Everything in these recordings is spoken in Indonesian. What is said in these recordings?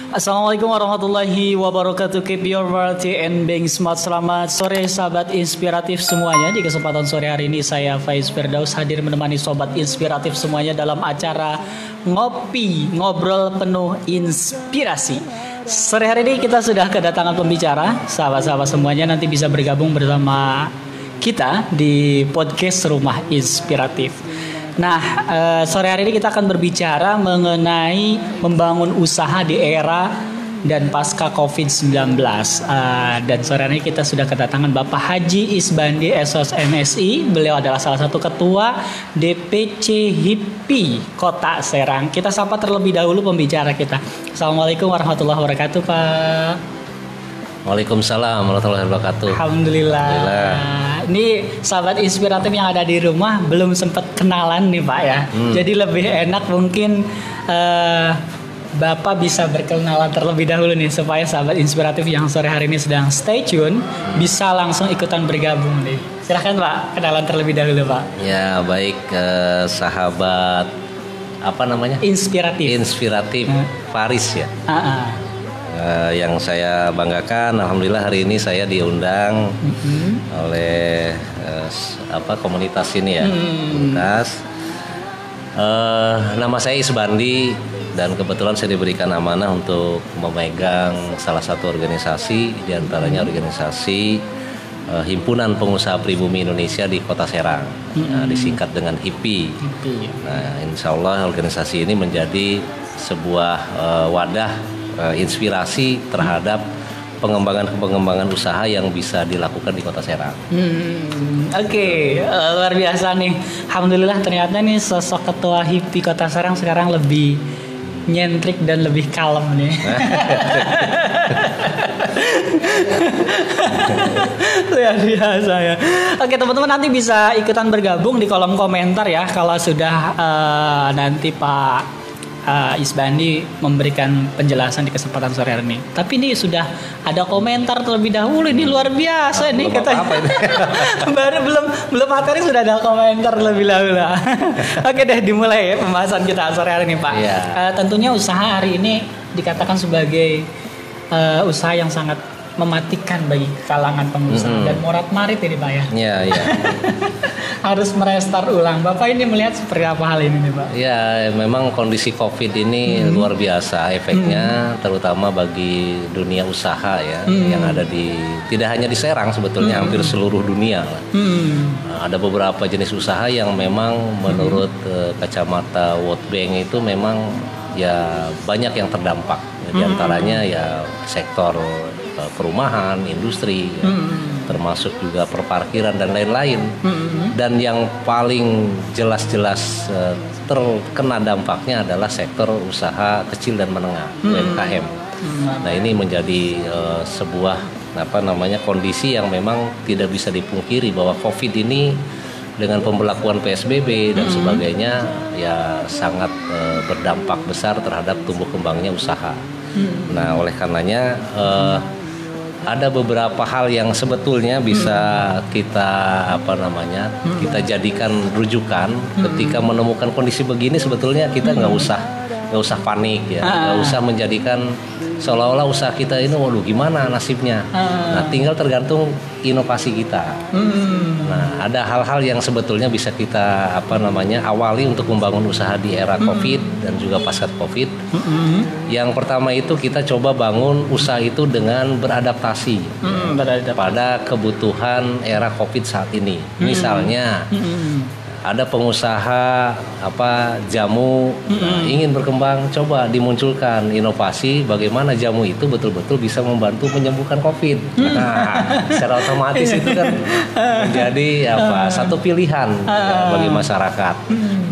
Assalamualaikum warahmatullahi wabarakatuh. Keep your variety and being smart. Selamat sore sahabat inspiratif semuanya. Di kesempatan sore hari ini saya Faiz Firdaus hadir menemani sobat inspiratif semuanya dalam acara Ngopi Ngobrol Penuh Inspirasi. Sore hari ini kita sudah kedatangan pembicara. Sahabat-sahabat semuanya nanti bisa bergabung bersama kita di podcast Rumah Inspiratif. Nah, sore hari ini kita akan berbicara mengenai membangun usaha di era dan pasca COVID-19. Dan sore hari ini kita sudah kedatangan Bapak Haji Isbandi SOS MSI. Beliau adalah salah satu ketua DPC HIPI Kota Serang. Kita sapa terlebih dahulu pembicara kita. Assalamualaikum warahmatullahi wabarakatuh, Pak. Waalaikumsalam warahmatullahi wabarakatuh. Alhamdulillah. Ini sahabat inspiratif yang ada di rumah belum sempat kenalan nih Pak ya. Jadi lebih enak mungkin Bapak bisa berkenalan terlebih dahulu nih supaya sahabat inspiratif yang sore hari ini sedang stay tune bisa langsung ikutan bergabung nih. Silahkan Pak, kenalan terlebih dahulu Pak. Ya baik, sahabat apa namanya? Inspiratif Faris ya. Yang saya banggakan, alhamdulillah hari ini saya diundang oleh komunitas ini ya, komunitas. Nama saya Isbandi dan kebetulan saya diberikan amanah untuk memegang salah satu organisasi, diantaranya organisasi Himpunan Pengusaha Pribumi Indonesia di Kota Serang, disingkat dengan HIPI. Nah, insya Allah organisasi ini menjadi sebuah wadah inspirasi terhadap pengembangan usaha yang bisa dilakukan di Kota Serang. Oke, luar biasa nih. Alhamdulillah ternyata nih sosok ketua HIPI Kota Serang sekarang lebih nyentrik dan lebih kalem nih. Luar biasa ya. Oke teman-teman, nanti bisa ikutan bergabung di kolom komentar ya kalau sudah nanti Pak Isbandi memberikan penjelasan di kesempatan sore hari ini. Tapi ini sudah ada komentar terlebih dahulu, ini luar biasa nih katanya. Baru belum materi sudah ada komentar terlebih dahulu. Oke deh, dimulai ya pembahasan kita sore hari ini Pak. Tentunya usaha hari ini dikatakan sebagai usaha yang sangat mematikan bagi kalangan pengusaha dan morat-marit ini Pak ya. Iya. Harus merestart ulang. Bapak ini melihat seperti apa hal ini nih Pak? Ya, memang kondisi COVID ini luar biasa efeknya, terutama bagi dunia usaha ya, yang ada tidak hanya di Serang sebetulnya, hampir seluruh dunia. Ada beberapa jenis usaha yang memang menurut kacamata World Bank itu memang ya banyak yang terdampak. Di antaranya ya sektor perumahan, industri, termasuk juga perparkiran dan lain-lain. Dan yang paling jelas-jelas terkena dampaknya adalah sektor usaha kecil dan menengah, UMKM. Nah ini menjadi sebuah kondisi yang memang tidak bisa dipungkiri bahwa COVID ini dengan pemberlakuan PSBB dan sebagainya ya sangat berdampak besar terhadap tumbuh kembangnya usaha. Nah oleh karenanya ada beberapa hal yang sebetulnya bisa kita kita jadikan rujukan ketika menemukan kondisi begini. Sebetulnya kita nggak usah panik ya, nggak usah menjadikan seolah-olah usaha kita ini waduh gimana nasibnya. Nah tinggal tergantung inovasi kita. Nah ada hal-hal yang sebetulnya bisa kita awali untuk membangun usaha di era COVID dan juga pasca COVID. Yang pertama itu kita coba bangun usaha itu dengan beradaptasi pada kebutuhan era COVID saat ini. Misalnya ada pengusaha jamu ingin berkembang, coba dimunculkan inovasi bagaimana jamu itu betul-betul bisa membantu menyembuhkan COVID. Nah, secara otomatis itu kan menjadi satu pilihan bagi masyarakat.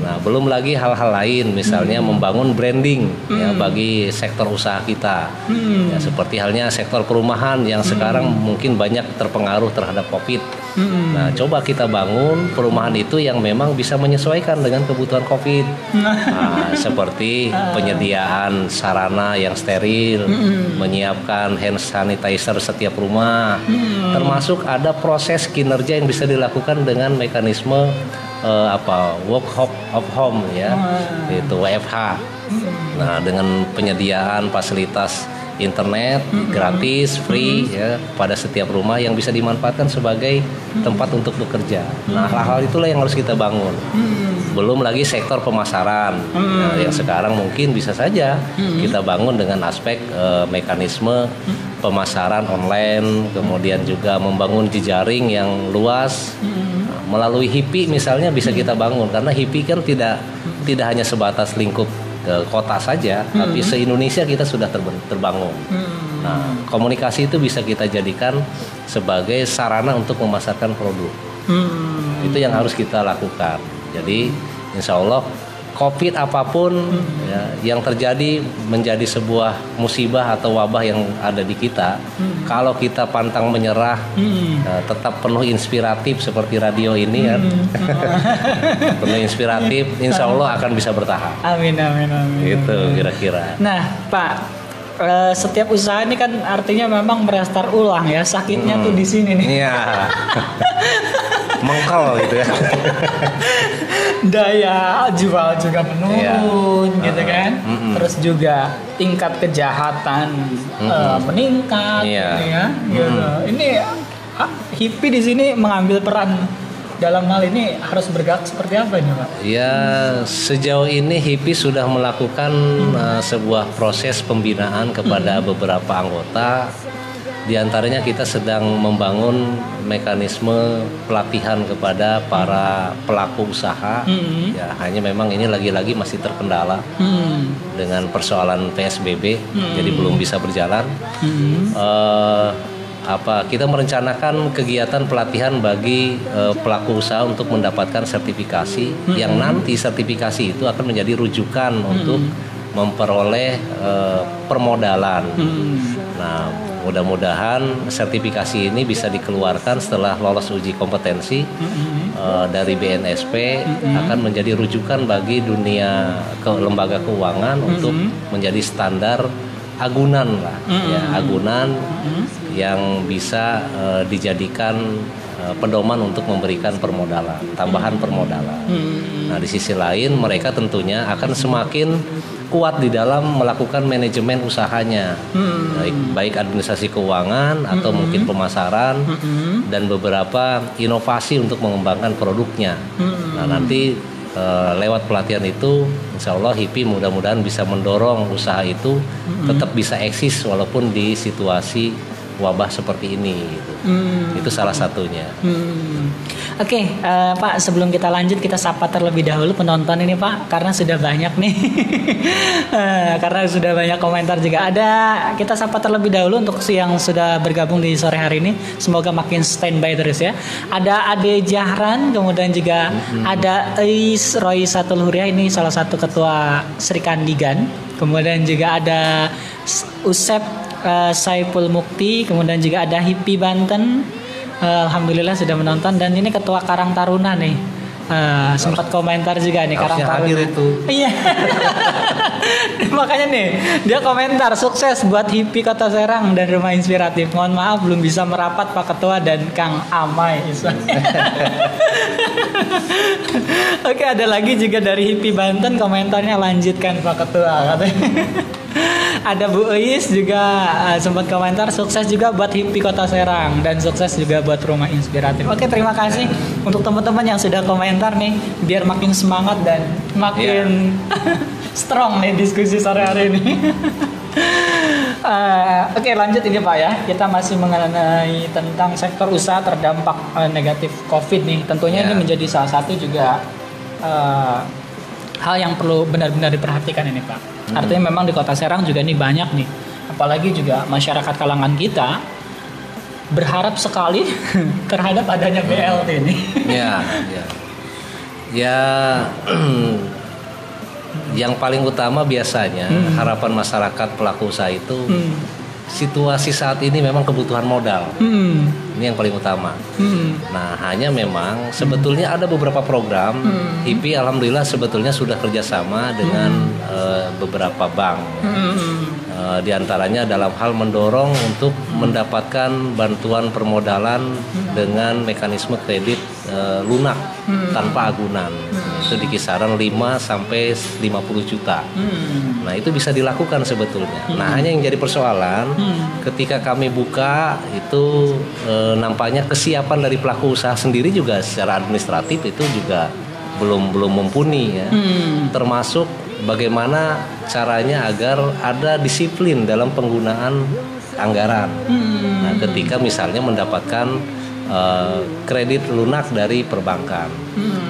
Nah, belum lagi hal-hal lain, misalnya membangun branding ya bagi sektor usaha kita. Ya, seperti halnya sektor perumahan yang sekarang mungkin banyak terpengaruh terhadap COVID. Nah, coba kita bangun perumahan itu yang memang bisa menyesuaikan dengan kebutuhan COVID. Nah, seperti penyediaan sarana yang steril, menyiapkan hand sanitizer setiap rumah, termasuk ada proses kinerja yang bisa dilakukan dengan mekanisme work of home ya, itu WFH. Nah, dengan penyediaan fasilitas internet gratis, free ya pada setiap rumah yang bisa dimanfaatkan sebagai tempat untuk bekerja. Nah, hal-hal itulah yang harus kita bangun. Belum lagi sektor pemasaran yang sekarang mungkin bisa saja kita bangun dengan aspek mekanisme pemasaran online, kemudian juga membangun jejaring yang luas. Melalui HIPI misalnya bisa kita bangun, karena HIPI kan tidak hanya sebatas lingkup kota saja, tapi se-Indonesia kita sudah terbangun. Nah, komunikasi itu bisa kita jadikan sebagai sarana untuk memasarkan produk. Itu yang harus kita lakukan. Jadi, insya Allah COVID apapun ya, yang terjadi menjadi sebuah musibah atau wabah yang ada di kita, kalau kita pantang menyerah, tetap penuh inspiratif seperti radio ini kan, penuh inspiratif, insya Allah akan bisa bertahan. Amin. Gitu kira-kira. Nah, Pak, setiap usaha ini kan artinya memang merestart ulang ya, sakitnya tuh di sini nih. Iya. Mengkal gitu ya. Daya jual juga menurun gitu kan. Terus juga tingkat kejahatan meningkat gitu ya. Gitu. Ini HIPI di sini mengambil peran dalam hal ini harus bergerak seperti apa ini, Pak? Ya, sejauh ini HIPI sudah melakukan sebuah proses pembinaan kepada beberapa anggota. Di antaranya kita sedang membangun mekanisme pelatihan kepada para pelaku usaha. Ya, hanya memang ini lagi-lagi masih terkendala dengan persoalan PSBB, jadi belum bisa berjalan. Kita merencanakan kegiatan pelatihan bagi pelaku usaha untuk mendapatkan sertifikasi, yang nanti sertifikasi itu akan menjadi rujukan untuk memperoleh permodalan. Nah, mudah-mudahan sertifikasi ini bisa dikeluarkan setelah lolos uji kompetensi dari BNSP, akan menjadi rujukan bagi dunia lembaga keuangan untuk menjadi standar agunan lah, ya, agunan yang bisa dijadikan pedoman untuk memberikan permodalan, tambahan permodalan. Nah, di sisi lain mereka tentunya akan semakin kuat di dalam melakukan manajemen usahanya, baik administrasi keuangan atau mungkin pemasaran dan beberapa inovasi untuk mengembangkan produknya. Nah, nanti lewat pelatihan itu, insya Allah HIPI mudah-mudahan bisa mendorong usaha itu tetap bisa eksis walaupun di situasi wabah seperti ini gitu. Itu salah satunya. Oke, Pak, sebelum kita lanjut kita sapa terlebih dahulu penonton ini, Pak, karena sudah banyak nih. Karena sudah banyak komentar juga. Kita sapa terlebih dahulu untuk yang sudah bergabung di sore hari ini. Semoga makin standby terus ya. Ada Ade Jahran, kemudian juga ada Eis Roy Satul Huria, ini salah satu ketua Sri Kandigan. Kemudian juga ada Usep Saiful Mukti, kemudian juga ada HIPI Banten. Alhamdulillah sudah menonton, dan ini ketua Karang Taruna nih. Sempat komentar juga nih Karang Taruna. Itu. Iya. Makanya nih dia komentar, sukses buat HIPI Kota Serang dan Rumah Inspiratif. Mohon maaf belum bisa merapat Pak Ketua dan Kang Amai. Oke, ada lagi juga dari HIPI Banten komentarnya, lanjutkan Pak Ketua katanya. Ada Bu Eis juga sempat komentar, sukses juga buat HIPI Kota Serang dan sukses juga buat Rumah Inspiratif. Oke, terima kasih untuk teman-teman yang sudah komentar nih, biar makin semangat dan makin strong nih diskusi sore hari ini. Oke, lanjut ini Pak ya. Kita masih mengenai tentang sektor usaha terdampak negatif COVID nih. Tentunya ini menjadi salah satu juga hal yang perlu benar-benar diperhatikan ini Pak. Artinya memang di Kota Serang juga ini banyak nih, apalagi juga masyarakat kalangan kita berharap sekali terhadap adanya BLT ini. Yang paling utama biasanya harapan masyarakat pelaku usaha itu situasi saat ini memang kebutuhan modal. Ini yang paling utama. Nah, hanya memang sebetulnya ada beberapa program HIPI alhamdulillah sebetulnya sudah kerjasama dengan beberapa bank. Di antaranya dalam hal mendorong untuk mendapatkan bantuan permodalan dengan mekanisme kredit lunak tanpa agunan. Itu di kisaran 5 sampai 50 juta. Nah, itu bisa dilakukan sebetulnya. Nah, hanya yang jadi persoalan ketika kami buka itu nampaknya kesiapan dari pelaku usaha sendiri juga secara administratif itu juga belum mumpuni ya. Termasuk bagaimana caranya agar ada disiplin dalam penggunaan anggaran. Nah, ketika misalnya mendapatkan kredit lunak dari perbankan.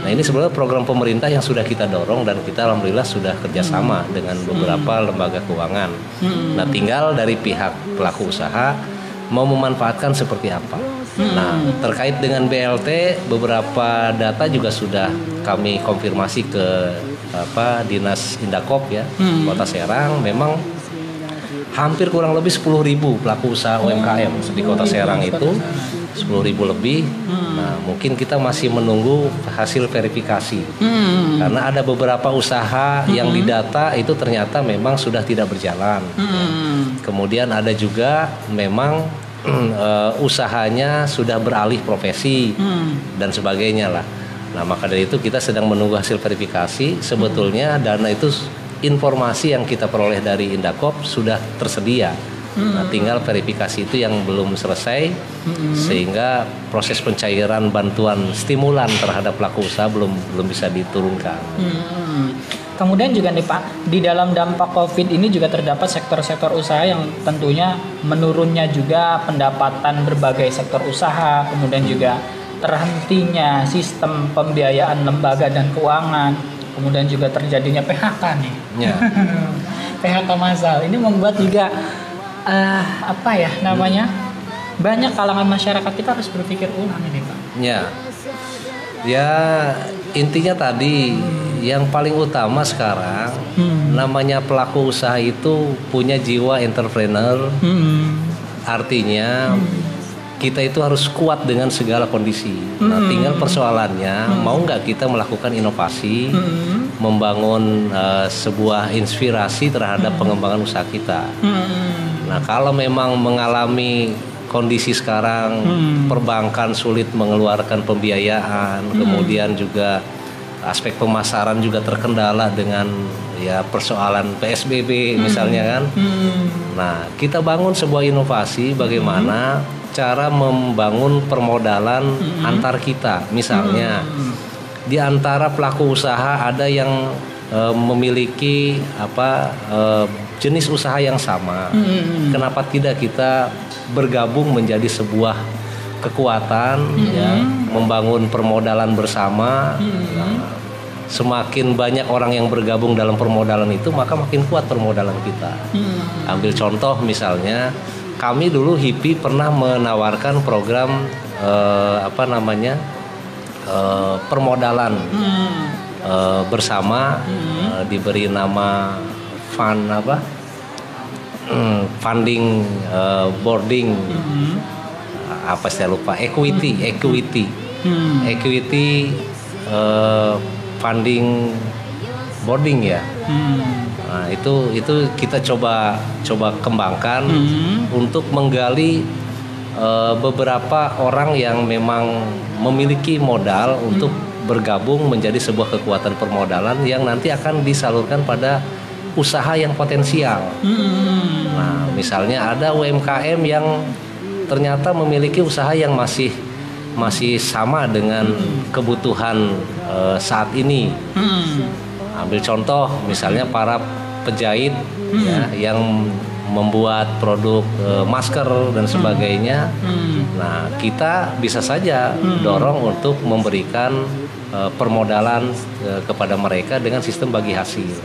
Nah, ini sebenarnya program pemerintah yang sudah kita dorong dan kita alhamdulillah sudah kerjasama dengan beberapa lembaga keuangan. Nah, tinggal dari pihak pelaku usaha mau memanfaatkan seperti apa. Nah, terkait dengan BLT, beberapa data juga sudah kami konfirmasi ke Dinas Indakop ya, Kota Serang. Memang hampir kurang lebih 10.000 pelaku usaha UMKM di Kota Serang itu 10.000 lebih. Nah, mungkin kita masih menunggu hasil verifikasi karena ada beberapa usaha yang didata itu ternyata memang sudah tidak berjalan. Kemudian ada juga memang usahanya sudah beralih profesi dan sebagainya lah. Nah, maka dari itu kita sedang menunggu hasil verifikasi. Sebetulnya dana itu informasi yang kita peroleh dari Indakop sudah tersedia. Nah, tinggal verifikasi itu yang belum selesai sehingga proses pencairan bantuan stimulan terhadap pelaku usaha belum bisa diturunkan. Kemudian juga nih Pak, di dalam dampak COVID ini juga terdapat sektor-sektor usaha yang tentunya menurunnya juga pendapatan berbagai sektor usaha, kemudian juga terhentinya sistem pembiayaan lembaga dan keuangan, kemudian juga terjadinya PHK nih. Ya. PHK massal ini membuat juga banyak kalangan masyarakat kita harus berpikir ulang ini Pak. Ya intinya tadi yang paling utama sekarang namanya pelaku usaha itu punya jiwa entrepreneur. Artinya kita itu harus kuat dengan segala kondisi. Nah, tinggal persoalannya mau nggak kita melakukan inovasi, membangun sebuah inspirasi terhadap pengembangan usaha kita. Nah, kalau memang mengalami kondisi sekarang perbankan sulit mengeluarkan pembiayaan, kemudian juga aspek pemasaran juga terkendala dengan ya persoalan PSBB misalnya kan. Nah, kita bangun sebuah inovasi bagaimana cara membangun permodalan antar kita. Misalnya di antara pelaku usaha ada yang memiliki jenis usaha yang sama. Kenapa tidak kita bergabung menjadi sebuah kekuatan ya, membangun permodalan bersama. Nah, semakin banyak orang yang bergabung dalam permodalan itu, maka makin kuat permodalan kita. Ambil contoh misalnya, kami dulu HIPI pernah menawarkan program permodalan bersama, diberi nama funding boarding, saya lupa, equity funding boarding ya. Nah, itu kita coba kembangkan untuk menggali beberapa orang yang memang memiliki modal untuk bergabung menjadi sebuah kekuatan permodalan yang nanti akan disalurkan pada usaha yang potensial. Nah, misalnya ada UMKM yang ternyata memiliki usaha yang masih sama dengan kebutuhan saat ini. Ambil contoh misalnya para penjahit ya, yang membuat produk masker dan sebagainya. Nah, kita bisa saja dorong untuk memberikan permodalan kepada mereka dengan sistem bagi hasil.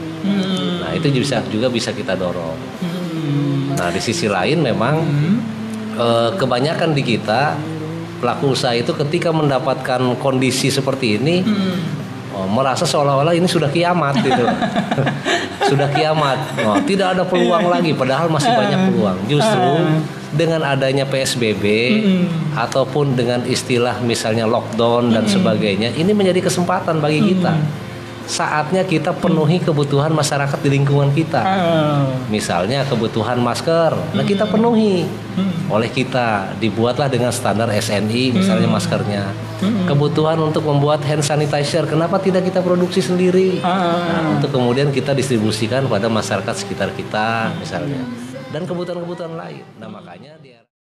Nah, itu juga bisa kita dorong. Nah, di sisi lain memang kebanyakan di kita pelaku usaha itu ketika mendapatkan kondisi seperti ini merasa seolah-olah ini sudah kiamat gitu. Sudah kiamat. Tidak ada peluang lagi, padahal masih banyak peluang. Justru dengan adanya PSBB ataupun dengan istilah misalnya lockdown dan sebagainya, ini menjadi kesempatan bagi kita. saatnya kita penuhi kebutuhan masyarakat di lingkungan kita. Misalnya kebutuhan masker, nah kita penuhi. Oleh kita dibuatlah dengan standar SNI misalnya maskernya. Kebutuhan untuk membuat hand sanitizer, kenapa tidak kita produksi sendiri? Nah, untuk kemudian kita distribusikan pada masyarakat sekitar kita misalnya. Dan kebutuhan-kebutuhan lain. Nah makanya dia